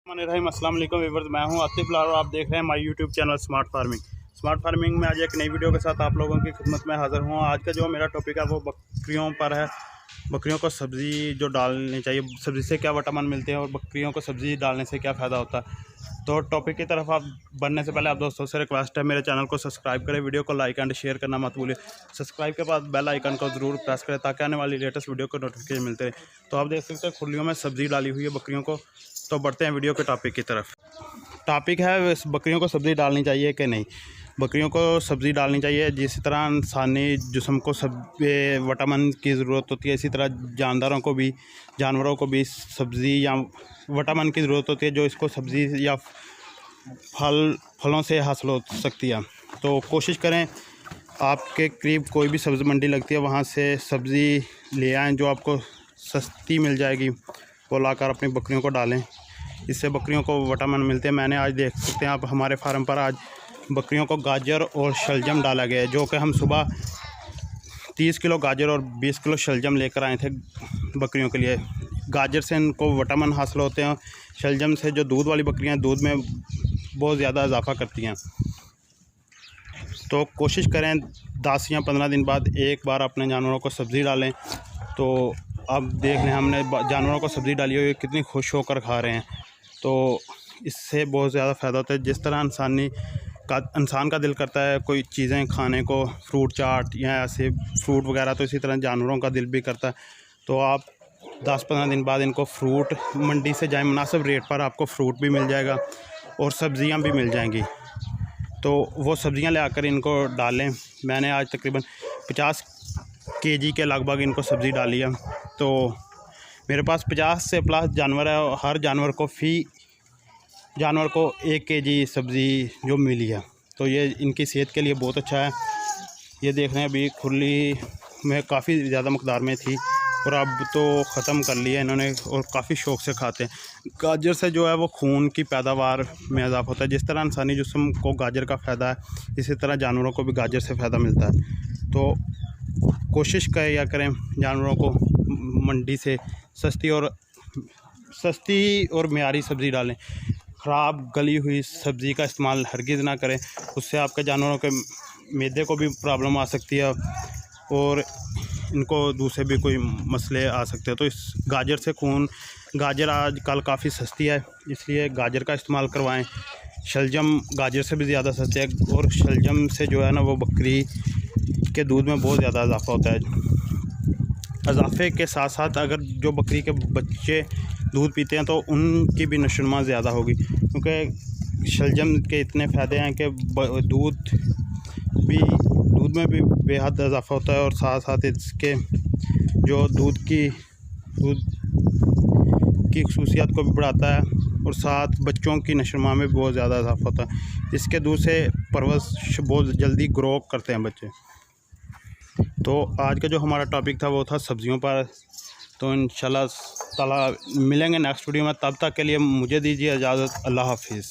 अस्सलाम वालेकुम व्यूअर्स, मैं हूं आतिफ लाल और आप देख रहे हैं my YouTube channel smart farming में आज एक नई वीडियो के साथ आप लोगों की खिदमत में हाज़िर हूं। आज का जो मेरा टॉपिक है वो बकरियों पर है। बकरियों को सब्ज़ी जो डालनी चाहिए, सब्ज़ी से क्या विटामिन मिलते हैं और बकरियों को सब्ज़ी डालने से क्या फ़ायदा होता है। तो टॉपिक की तरफ आप बढ़ने से पहले आप दोस्तों से रिक्वेस्ट है, मेरे चैनल को सब्सक्राइब करें, वीडियो को लाइक एंड शेयर करना मत भूलें। सब्सक्राइब के बाद बेल आइकन को ज़रूर प्रेस करें ताकि आने वाली लेटेस्ट वीडियो को नोटिफिकेशन मिलते रहे। तो आप देख सकते हैं खुलियों में सब्ज़ी डाली हुई है बकरियों को। तो बढ़ते हैं वीडियो के टॉपिक की तरफ। टॉपिक है बकरियों को सब्ज़ी डालनी चाहिए कि नहीं। बकरियों को सब्ज़ी डालनी चाहिए। जिस तरह इंसानी जिस्म को सब विटामिन की ज़रूरत होती है, इसी तरह जानवरों को भी सब्ज़ी या विटामिन की ज़रूरत होती है, जो इसको सब्ज़ी या फलों से हासिल हो सकती है। तो कोशिश करें आपके करीब कोई भी सब्ज़ी मंडी लगती है, वहाँ से सब्ज़ी ले आएँ जो आपको सस्ती मिल जाएगी, वो लाकर अपनी बकरियों को डालें। इससे बकरियों को विटामिन मिलते हैं। मैंने आज देख सकते हैं आप हमारे फार्म पर आज बकरियों को गाजर और शलजम डाला गया है, जो कि हम सुबह 30 किलो गाजर और 20 किलो शलजम लेकर आए थे बकरियों के लिए। गाजर से इनको विटामिन हासिल होते हैं। शलजम से जो दूध वाली बकरियां दूध में बहुत ज़्यादा इजाफा करती हैं। तो कोशिश करें 10 या 15 दिन बाद एक बार अपने जानवरों को सब्ज़ी डालें। तो अब देख लें हमने जानवरों को सब्ज़ी डाली हुई कितनी खुश होकर खा रहे हैं। तो इससे बहुत ज़्यादा फ़ायदा होता है। जिस तरह इंसान का दिल करता है कोई चीज़ें खाने को, फ्रूट चाट या ऐसे फ्रूट वगैरह, तो इसी तरह जानवरों का दिल भी करता है। तो आप 10-15 दिन बाद इनको फ्रूट मंडी से जाएं, मुनासिब रेट पर आपको फ्रूट भी मिल जाएगा और सब्ज़ियां भी मिल जाएंगी। तो वो सब्ज़ियां ले आकर इनको डालें। मैंने आज तकरीबन 50 केजी के लगभग इनको सब्ज़ी डाली है। तो मेरे पास 50 से प्लस जानवर है। हर जानवर को 1 केजी सब्ज़ी जो मिली है, तो ये इनकी सेहत के लिए बहुत अच्छा है। ये देख रहे हैं अभी खुली में काफ़ी ज़्यादा मकदार में थी और अब तो ख़त्म कर लिया इन्होंने और काफ़ी शौक़ से खाते हैं। गाजर से जो है वो खून की पैदावार में इजाफा होता है। जिस तरह इंसानी जिस्म को गाजर का फ़ायदा है, इसी तरह जानवरों को भी गाजर से फ़ायदा मिलता है। तो कोशिश करें जानवरों को मंडी से सस्ती और मियारी सब्ज़ी डालें। ख़राब गली हुई सब्ज़ी का इस्तेमाल हरगिज़ ना करें, उससे आपके जानवरों के मैदे को भी प्रॉब्लम आ सकती है और इनको दूसरे भी कोई मसले आ सकते हैं। तो इस गाजर आजकल काफ़ी सस्ती है, इसलिए गाजर का इस्तेमाल करवाएं। शलजम गाजर से भी ज़्यादा सस्ते है और शलजम से जो है ना वो बकरी के दूध में बहुत ज़्यादा इजाफा होता है। इजाफे के साथ साथ अगर जो बकरी के बच्चे दूध पीते हैं तो उनकी भी नशोनुमा ज़्यादा होगी, क्योंकि शलजम के इतने फ़ायदे हैं कि दूध में भी बेहद इजाफा होता है और साथ साथ इसके जो दूध की खसूसियत को भी बढ़ाता है और साथ बच्चों की नशोनुमा में बहुत ज़्यादा इजाफा होता है। इसके दूध से परवरिश बहुत जल्दी ग्रो करते हैं बच्चे। तो आज का जो हमारा टॉपिक था वो था सब्ज़ियों पर। तो इंशाल्लाह ताला मिलेंगे नेक्स्ट वीडियो में। तब तक के लिए मुझे दीजिए इजाज़त। अल्लाह हाफिज़।